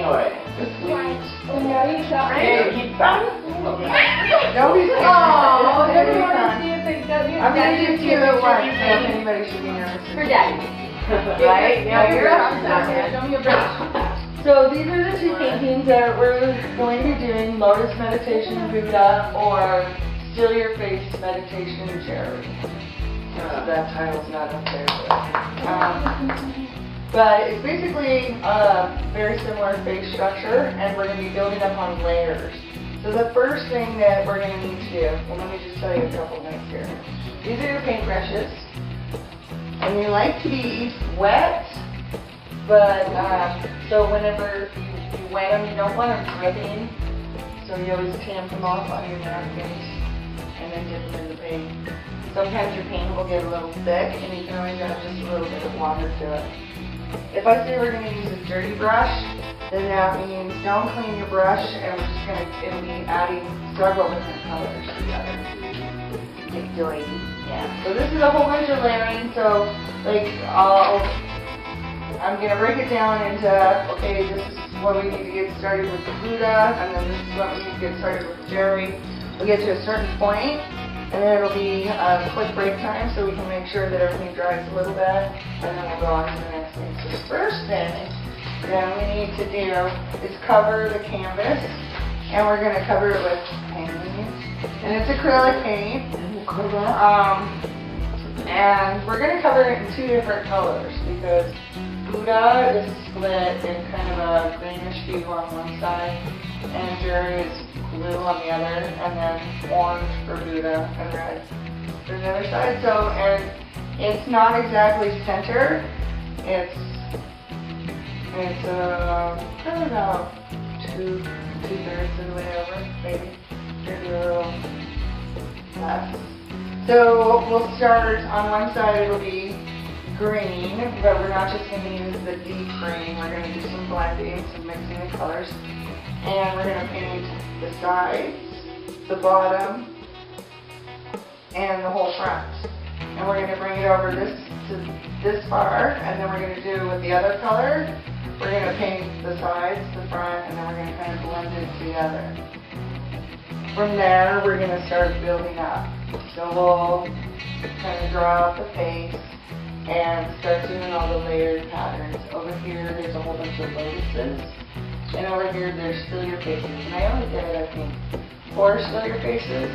anyway. Hey, keep back. Don't be scared. Oh, I'm going to do two at once, so if anybody should be nervous. For Daddy. Right? Yeah, you're up. Show me your brush. So these are the two paintings that we're going to be doing, Lotus Meditation Buddha or Still Your Face Meditation Cherry. That title's not up there. But it's basically a very similar face structure, and we're going to be building up on layers. So the first thing that we're going to need to do, well, let me just tell you a couple things here. These are your paintbrushes, and they like to be wet, but so whenever you wet them, you don't want them dripping, so you always tamp them off on your napkins and then dip them in the paint. Sometimes your paint will get a little thick, and you can always add just a little bit of water to it. If I say we're going to use a dirty brush, then that means don't clean your brush, and we're just going to be adding several different colors together. Keep doing, yeah. So this is a whole bunch of layering. So like I'm going to break it down into, okay, this is what we need to get started with the Buddha, and then this is what we need to get started with the Jerry. We'll get to a certain point, and then it'll be a quick break time so we can make sure that everything dries a little bit, and then we'll go on to the next thing. So the first thing that we need to do is cover the canvas, and we're going to cover it with paint. And it's acrylic paint. And we're going to cover it in two different colors because Buddha is split in kind of a greenish hue on one side, and Jerry is blue on the other, and then orange for Buddha and red for the other side. So, and it's not exactly center. It's probably about two-thirds of the way over, maybe a little less. So we'll start on one side. It'll be green, but we're not just going to use the deep green. We're going to do some blending, some mixing of colors. And we're going to paint the sides, the bottom, and the whole front. And we're going to bring it over this far, and then we're going to do with the other color. We're going to paint the sides, the front, and then we're going to kind of blend it together. From there, we're going to start building up. So we'll kind of draw out the face and start doing all the layered patterns. Over here, there's a whole bunch of lotuses. And over here, there's Still Your Faces. And I only did, I think, 4 Still Your Faces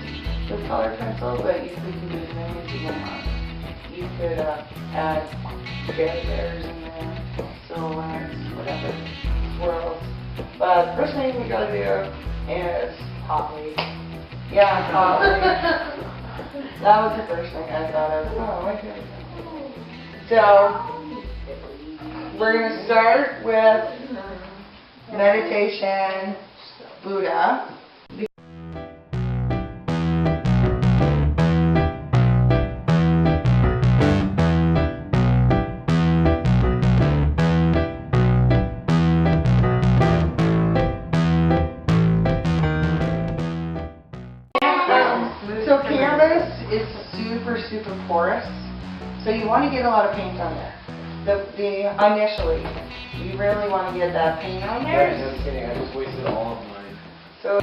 with colored pencil, but you can do as many as you want. You could add jet bears in there, silhouettes, whatever, swirls. But first thing we gotta do is Holly. Yeah, Holly. That was the first thing I thought of. Oh, okay. So, we're gonna start with Meditation Buddha. So canvas is super porous, so you want to get a lot of paint on there. Initially, you really want to get that paint on there. Yeah, just kidding. I just wasted all of mine. So.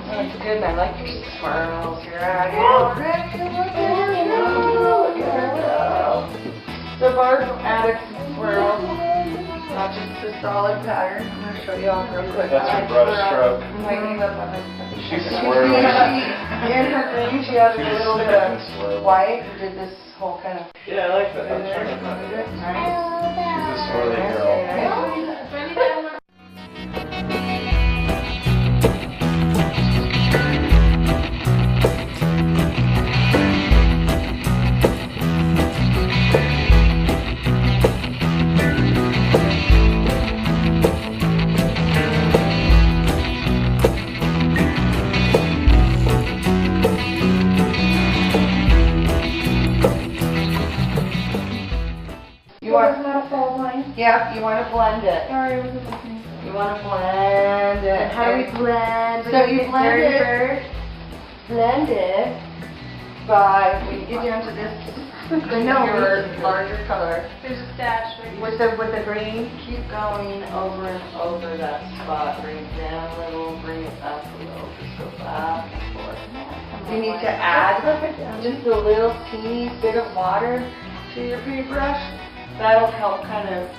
That's good. I like your swirls. You're ready to look at her go. Look at her go. So Barb added some swirls, not just a solid pattern. I'm going to show you all real quick. That's her brush stroke. Lightening up on this. She's swirling. In her green, she added a little bit of white. Did this whole kind of. Yeah, I like that. I'm trying to find it. Nice. She's a swirly girl. Yeah, you want to blend it. Sorry, I wasn't listening. You want to blend it. How do we blend? So you blend Dirty it. Bird? Blend it by, when you get down to this, your larger color, There's a stash right here. with the green, keep going over and over that spot. Bring it down a little, bring it up a little, just go back and forth. You need to add just a little teeny bit of water to your paintbrush. That'll help kind of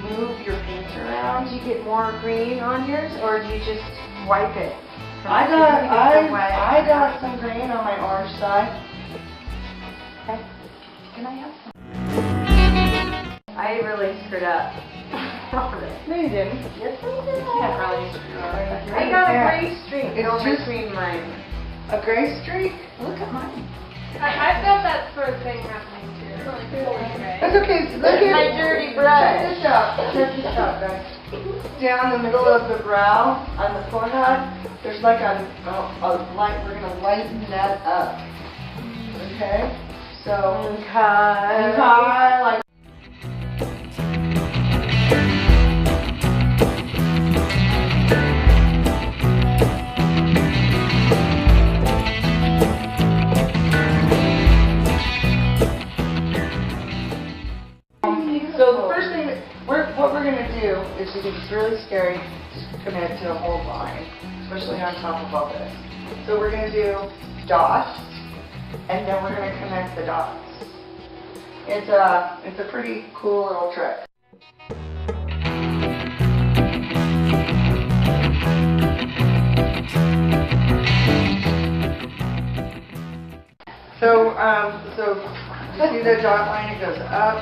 move your paint around. Do you get more green on yours, or do you just wipe it? I got some green on my orange side. Can I have some? I really screwed up. No, you didn't. Yes, I did. You can't really screw up. Yeah. I got a gray streak It's over just- between mine. A gray streak? Look at mine. I felt that sort of thing happening too. It's like fully gray. That's okay. Look at My dirty brush. Check this out. Check this out, guys. Down the middle of the brow, on the forehead, there's like a light. We're gonna lighten that up. Okay. So Okay. like. So the first thing what we're gonna do is, because it's really scary to commit to a whole line, especially on top of all this. So we're gonna do dots, and then we're gonna connect the dots. It's a pretty cool little trick. So you see the dot line? It goes up,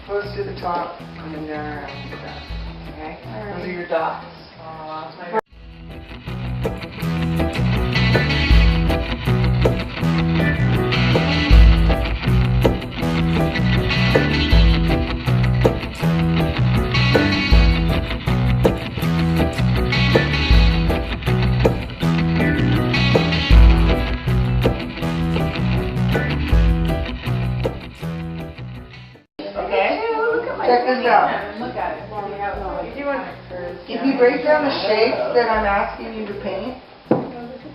goes to the top, and then down around the dots. Okay? Those are your dots. Okay? Check this out. Look at it. If you break down the shapes that I'm asking you to paint,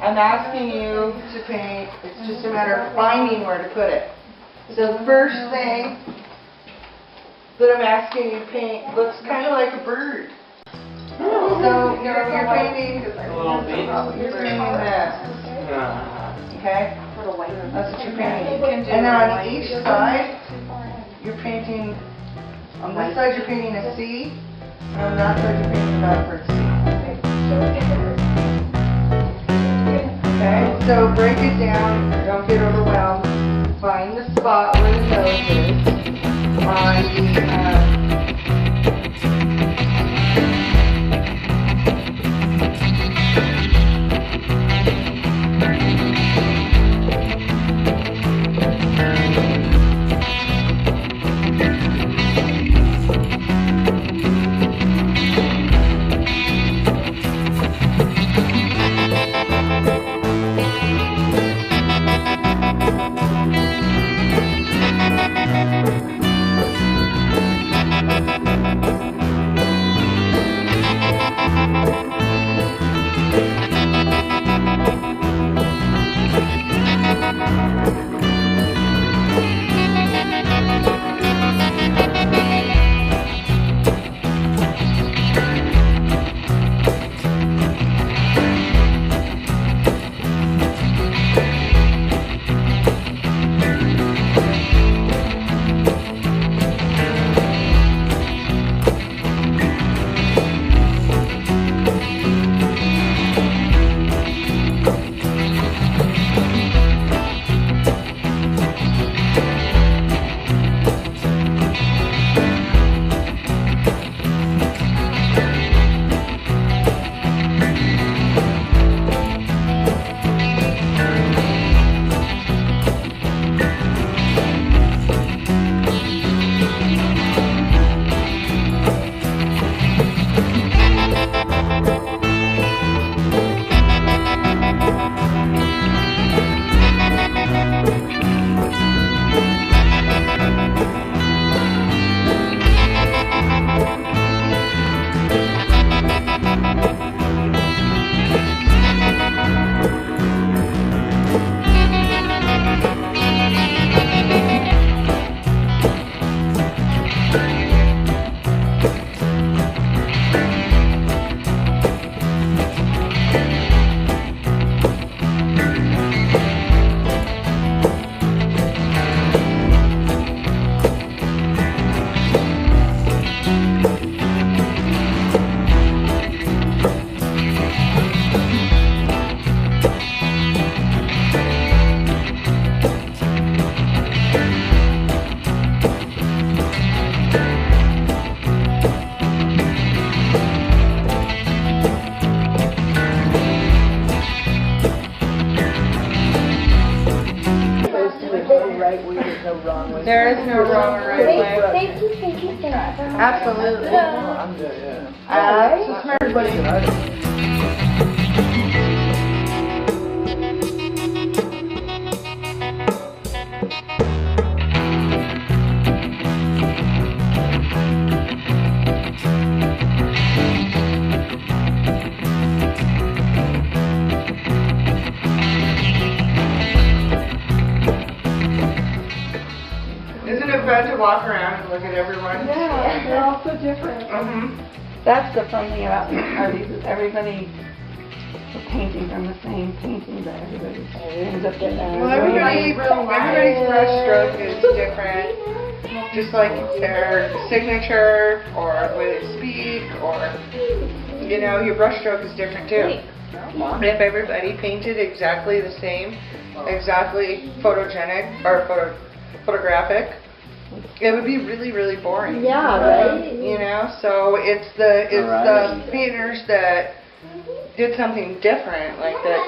I'm asking you to paint, it's just a matter of finding where to put it. So the first thing that I'm asking you to paint looks kind of like a bird. So you're painting, you're painting this, okay? That's what you're painting. And then on each side, you're painting, on this side you're painting a C, and on that side you're painting a backwards C. Okay, so break it down, don't get overwhelmed. Find the spot where the nose is on the, There is no wrong or right way. Thank you. Absolutely. I'm good, yeah. That's smart. Everybody's an artist. Isn't it fun to walk around and look at everyone? Yeah, they're all so different. Mm-hmm. That's the fun thing about parties is everybody is painting from the same painting, but everybody ends up getting Well, everybody's brush stroke is different. Just like their signature or the way they speak, or your brush stroke is different too. If everybody painted exactly the same, exactly photogenic or photographic, it would be really, really boring. Yeah, right. So it's the Alright. painters that did something different, like that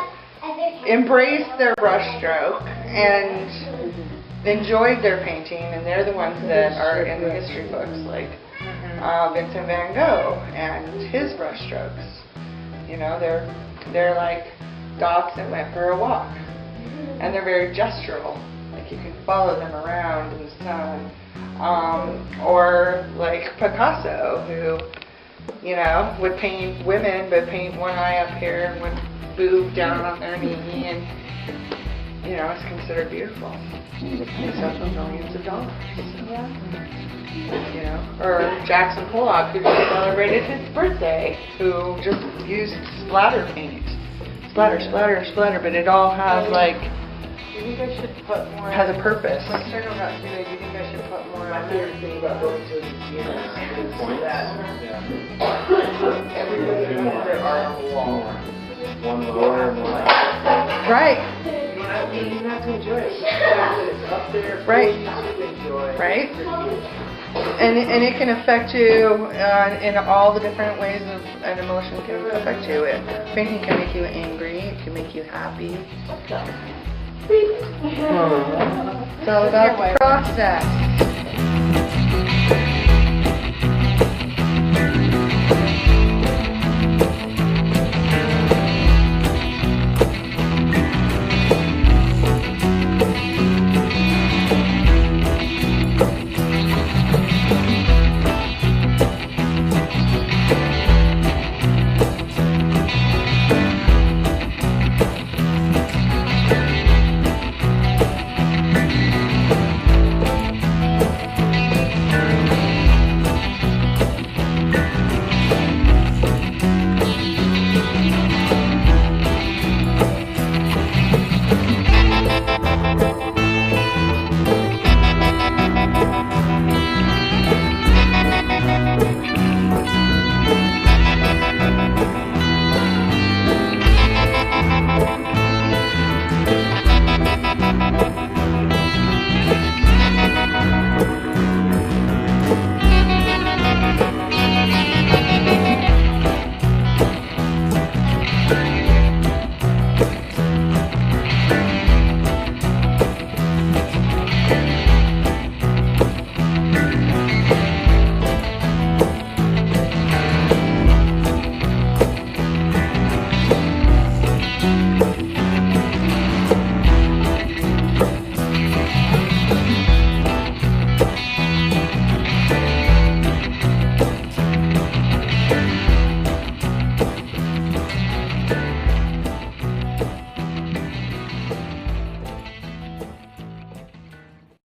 embraced their brush stroke and enjoyed their painting, and they're the ones that are in the history books, like Vincent van Gogh and his brush strokes. They're like dogs that went for a walk, and they're very gestural. Like you can follow them around in the sun, or like Picasso, who would paint women, but paint one eye up here and one boob down on their knee, and it's considered beautiful. He sells for millions of dollars. Or Jackson Pollock, who just celebrated his birthday, who just used splatter paint, splatter, but it all has like. Do you think I should put more? Has a purpose. Let's talk about today. Do you think I should put more My on favorite thing about going to the museum is Points. yeah. Everybody has their art on the wall. One lower and one higher. Right. You have to enjoy it. It's up there. Right. You have to enjoy. Right. And it can affect you in all the different ways of an emotion can affect you. Painting can make you angry. It can make you happy. It's all about the process.